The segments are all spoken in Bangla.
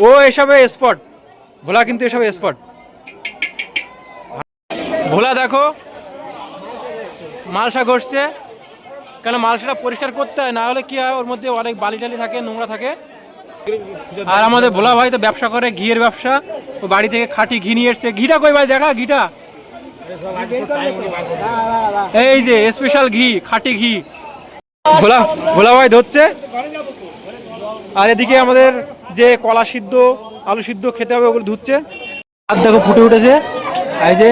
ও এসবে স্পট, ভোলা কিন্তু এসব স্পট। ভোলা দেখো মালসা ঘষছে, কেন মালসাটা পরিষ্কার করতে হয়, না হলে কি হয় ওর মধ্যে অনেক বালি টালি থাকে, নোংরা থাকে। আর আমাদের ভোলা ভাই তো ব্যবসা করে, ঘিয়ের ব্যবসা, ও বাড়ি থেকে খাঁটি ঘি নিয়ে এসছে। ঘিটা কই ভাই, দেখা ঘিটা, এই যে স্পেশাল ঘি, খাঁটি ঘি ভোলা ভোলা ভাই ধরছে। আর এদিকে আমাদের যে কলা সিদ্ধ, আলু সিদ্ধ খেতে হবে ওগুলো ধুচ্ছে। আর দেখো ফুটে উঠেছে, এই যে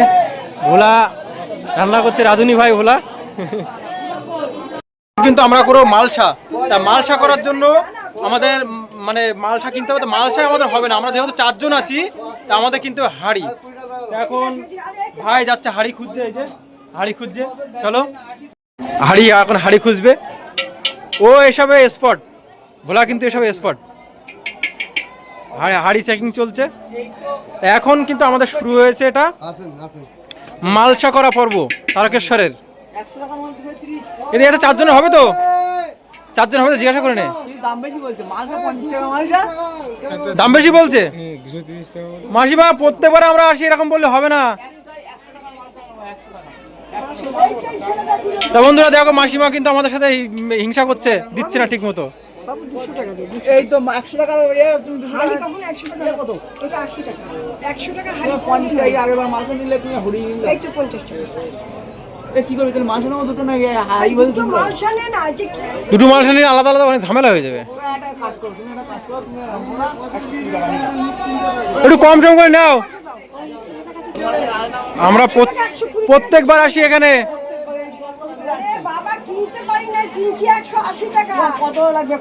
ভোলা রান্না করছে, রাঁধুনি ভাই ভোলা। কিন্তু আমরা করবো মালসা, তা মালসা করার জন্য আমাদের মানে মালসা কিনতে হবে। তো মালসা আমাদের হবে না, আমরা যেহেতু 4 জন আছি, তা আমাদের কিন্তু হাঁড়ি। এখন ভাই যাচ্ছে হাঁড়ি খুঁজছে, এই যে হাঁড়ি খুঁজছে, চলো হাঁড়ি, এখন হাঁড়ি খুঁজবে। ও এসবে স্পট, ভোলা কিন্তু এসব স্পট। হাঁড়ি চেকিং চলছে এখন, কিন্তু আমাদের শুরু হয়েছে এটা মালসা করা পর্ব তারকেশ্বরের। এটা 4 জনের হবে তো, 4 জন হবে তো, জিজ্ঞাসা করে নে। দাম বেশি বলছে মাসিমা, প্রত্যেকবার আমরা আসি এরকম বললে হবে না। তা বন্ধুরা দেখো, মাসিমা কিন্তু আমাদের সাথে হিংসা করছে, দিচ্ছে না ঠিক মতো। এই তো 100 টাকা হাড়ি, কখন 100 টাকা কত? এটা 80 টাকা, 100 টাকা হাড়ি। 50 টাকা আগেরবার মাছ নিলে তুমি হড়ি নিলে, এই তো 50 টাকা। এ কি করবে, তুমি মাছ নাও দুটো না, হাড়ি বল দুটো মাছ আনে না, যে দুটো মাছ নিলে আলাদা আলাদা অনেক ঝামেলা হয়ে যাবে। একটা কাজ করো, তুমি একটা কাজ করো, তুমি রামনা 120 টাকা একটু কম সম করে নাও। আমরা প্রত্যেকবার আসি এখানে। বাবা কিনতে পারি না, কিনছি 180 টাকা। কত লাগবে,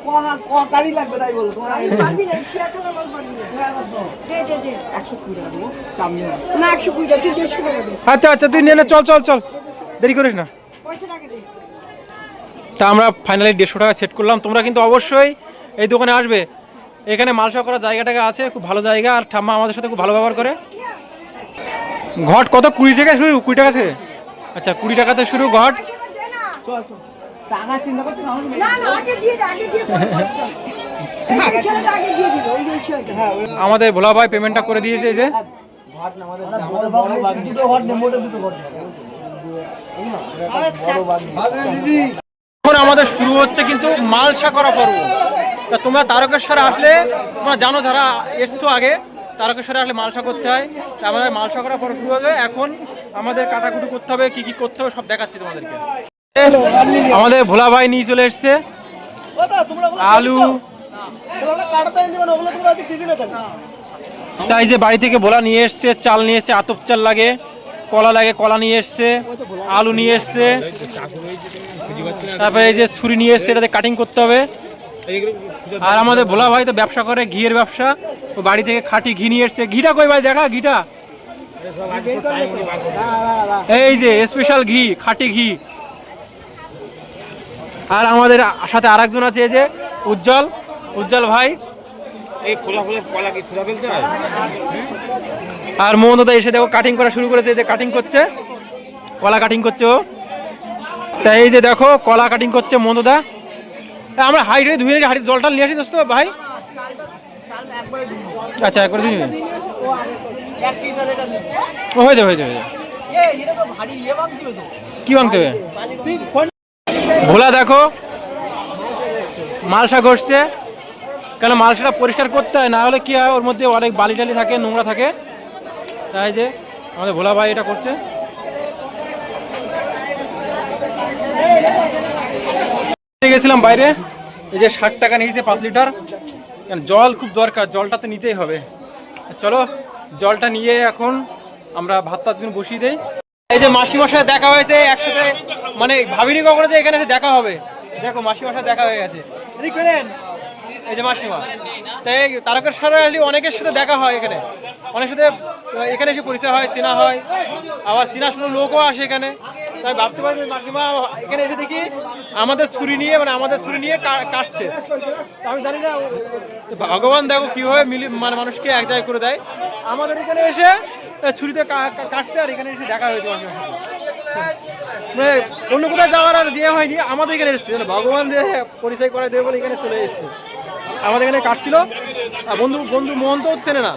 ক গাড়ি লাগবে তাই বলো। তোমার আমি পারবি না, শিয়া খেলা মাল পারবি না। দে দে দে 120 টাকা দেবো, সামনে না 120 টাকা, তুই 150 টাকা দে। আচ্ছা আচ্ছা, তুই নিয়ে নে, চল চল চল, দেরি করিস না। পয়সা টাকা দে। তা আমরা ফাইনালি 150 টাকা সেট করলাম। তোমরা কিন্তু অবশ্যই এই দোকানে আসবে, এখানে মালসা করার জায়গাটাকে আছে, খুব ভালো জায়গা। আর ঠাম্মা আমাদের সাথে খুব ভালো ব্যবহার করে। ঘট কত, 20 টাকা শুরু, 20 টাকা থেকে। আচ্ছা 20 টাকাতে শুরু ঘট। চল চল, টাকা চিন্তা করতে না, না আগে দিয়ে দে, আগে দিয়ে এই ছেলেটা আগে দিয়ে দিল, ওই যে ছেলেটা। হ্যাঁ আমাদের ভোলা ভাই পেমেন্টটা করে দিয়েছে, এই যে ঘট না, আমাদের বড় বাগ, দুটো ঘট নেই, মোটে দুটো ঘট। আচ্ছা দিদি, এখন আমাদের শুরু হচ্ছে কিন্তু মালসা করা পর্ব। তা তোমরা তারকেশ্বরে আসলে তোমরা জানো, যারা এসছো আগে, তারকেশ্বরে আসলে মালসা করতে হয়। তা আমাদের মালসা করা পর্ব শুরু হবে এখন। আমাদের কাটাকুটি করতে হবে, কি কি করতে হবে সব দেখাচ্ছি তোমাদেরকে। আমাদের ভোলা ভাই নিয়ে চলে এসছে আলু। তাই যে বাড়ি থেকে ভোলা নিয়ে এসছে, চাল নিয়ে এসছে, আতপ চাল লাগে, কলা লাগে, কলা নিয়ে এসছে, আলু নিয়ে এসছে, তারপরে এই যে ছুরি নিয়ে এসছে, এটাতে কাটিং করতে হবে। আর আমাদের ভোলা ভাই তো ব্যবসা করে, ঘিয়ের ব্যবসা, ও বাড়ি থেকে খাঁটি ঘি নিয়ে এসছে। ঘিটা কই ভাই, দেখা ঘিটা, এই যে স্পেশাল ঘি, খাঁটি ঘি। আর আমাদের সাথে আরেকজন আছে, এই যে উজ্জ্বল, উজ্জ্বল ভাই। এই খোলা খোলা কলা কি খোলা ফেলতে হয়? আর মোহনদা এসে দেখো কাটিং করা শুরু করেছে, যে কাটিং করছে, কলা কাটিং করছে ও। তাই এই যে দেখো কলা কাটিং করছে মোহনদা। আমরা হাইটে ধুয়ে নিয়ে হাঁড়ি জলটা নিয়ে আসি দোস্ত ভাই। আচ্ছা একবার ধুয়ে হয়ে যাবে, হয়ে যাবে। কি ভাঙতে হবে? ভোলা দেখো মালসা ঘষছে, কেন মালসাটা পরিষ্কার করতে হয়, না হলে কি হয় ওর মধ্যে অনেক বালি টালি থাকে, নোংরা থাকে। তাই যে আমাদের ভোলা ভাই এটা করছে। গেছিলাম বাইরে, এই যে 60 টাকা নিয়েছে 5 লিটার। জল খুব দরকার, জলটা তো নিতেই হবে। চলো জলটা নিয়ে এখন আমরা ভাত টাত বসিয়ে দেই। এই যে মাসিমার সাথে দেখা হয়েছে একসাথে, মানে ভাবিনি কখনো যে এখানে এসে দেখা হবে। দেখো মাসিমার সাথে দেখা হয়ে গেছে, এই যে মাসিমা। তাই তারকেশ্বরে আসলে অনেকের সাথে দেখা হয়, এখানে অনেকের সাথে এখানে এসে পরিচয় হয়, চেনা হয়, আবার চেনাশোনা লোকও আসে এখানে। তাই ভাবতে পারি মাসিমা এখানে এসে দেখি আমাদের ছুরি নিয়ে, মানে আমাদের ছুরি নিয়ে কাটছে। আমি জানি না ভগবান দেখো কিভাবে মানে মানুষকে এক জায়গায় করে দেয়। আমাদের এখানে এসে ছুরিতে কাটছে, আর এখানে এসে দেখা হয়েছে মাসিমার সাথে। মানে অন্য কোথায় যাওয়ার আর যে হয়নি, আমাদের এখানে এসেছে, ভগবান যে পরিচয় করে দেবে বলে এখানে চলে এসেছে। আমাদের এখানে কাটছিল, বন্ধু বন্ধু মোহন তো চেনে না,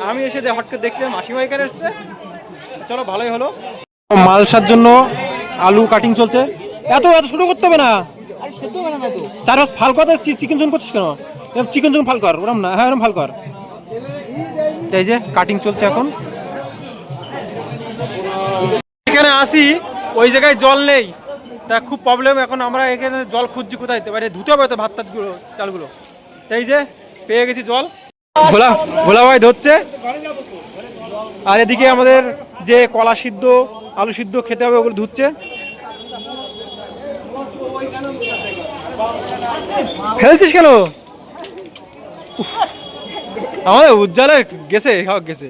আমি এসে হট করে দেখলাম মাসিমা এখানে এসছে, চলো ভালোই হলো। মালসার জন্য আলু কাটিং চলছে। এত এত শুরু করতে হবে না, আরে সেদ্ধ হবে না তো। চার ফাল কথা চিকেন চুন করছিস কেন? চিকেন চুন ফাল কর, ওরম না, হ্যাঁ ওরম ফাল কর। এই যে কাটিং চলছে এখন। এখানে আসি ওই জায়গায় জল নেই, তা খুব প্রবলেম। এখন আমরা এখানে জল খুঁজছি কোথায়, এবারে ধুতে হবে তো ভাত টাতগুলো চালগুলো। এই যে পেয়ে গেছি জল, ভোলা ভোলা ভাই ধরছে। আর এদিকে আমাদের যে কলা সিদ্ধ আলু সিদ্ধ খেতে হবে ওগুলো ধুচ্ছে। ফেলছিস কেন? আমাদের উজ্জ্বলে গেছে, সব গেছে।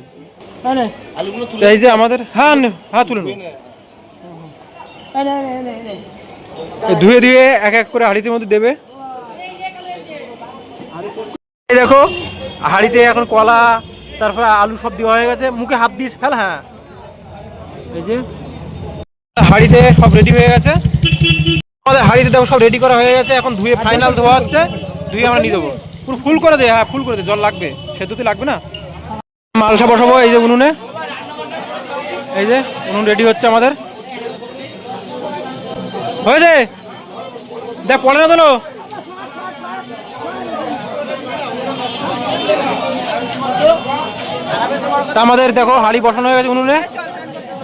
এই যে আমাদের, হ্যাঁ হ্যাঁ তুলে নেব। ধুয়ে ধুয়ে এক এক করে হাঁড়িতে মধ্যে দেবে। এই দেখো হাঁড়িতে এখন কলা তারপরে আলু সব দেওয়া হয়ে গেছে। মুখে হাত দিস ফেল। হ্যাঁ এই যে হাঁড়িতে সব রেডি হয়ে গেছে। আমাদের হাঁড়িতে দেখো সব রেডি করা হয়ে গেছে। এখন ধুয়ে ফাইনাল ধোয়া হচ্ছে, ধুয়ে আমরা নিয়ে দেবো। পুরো ফুল করে দে, হ্যাঁ ফুল করে দে, জল লাগবে, সেদ্ধতে লাগবে না। মালসা বসাবো এই যে উনুনে, এই যে উনুন রেডি হচ্ছে আমাদের। হয়েছে দেখ, পড়ে না তোলো। তা আমাদের দেখো হাঁড়ি বসানো হয়ে গেছে উনুনে,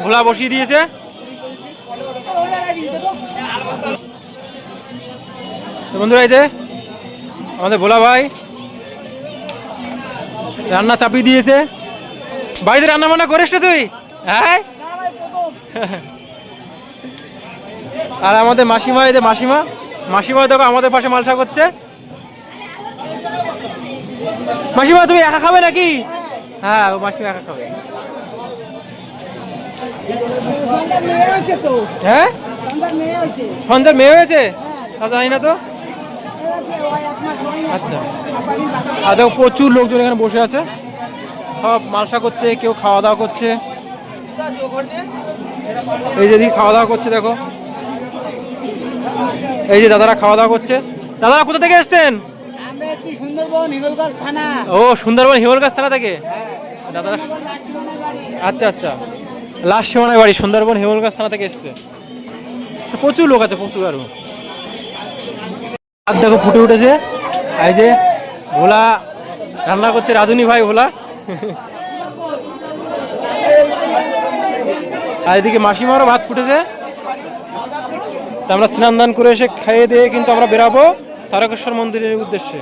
ভোলা বসিয়ে দিয়েছে। বন্ধুরা এই যে আমাদের ভোলা ভাই রান্না চাপিয়ে দিয়েছে। বাড়িতে রান্না বান্না করিস না তুই? হ্যাঁ। আর আমাদের মাসিমা, এই যে মাসিমা, মাসিমা দেখো আমাদের পাশে মালসা করছে। মাসিমা তুমি একা খাবে নাকি? হ্যাঁ ও মাসিমা একা খাবে। হ্যাঁ সন্ধ্যার মেয়ে হয়েছে, জানি না তো। আচ্ছা, আর দেখো প্রচুর লোকজন এখানে বসে আছে, সব মালসা করছে, কেউ খাওয়া দাওয়া করছে। এই যে খাওয়া দাওয়া করছে দেখো, এই যে দাদারা খাওয়া দাওয়া করছে। দাদারা কোথা থেকে এসছেন? সুন্দরবন হিঙ্গলগঞ্জ থানা। ও সুন্দরবন হিঙ্গলগঞ্জ থানা থেকে দাদারা। আচ্ছা আচ্ছা, লাস্ট সীমানায় বাড়ি, সুন্দরবন হিঙ্গলগঞ্জ থানা থেকে এসছে। প্রচুর লোক আছে, প্রচুর। আরো আর দেখো ফুটে উঠেছে। এই যে ভোলা রান্না করছে, রাধুনি ভাই ভোলা। আর এদিকে মাসিমারও ভাত ফুটেছে। তা আমরা স্নান দান করে এসে খেয়ে দিয়ে কিন্তু আমরা বেরাবো তারকেশ্বর মন্দিরের উদ্দেশ্যে।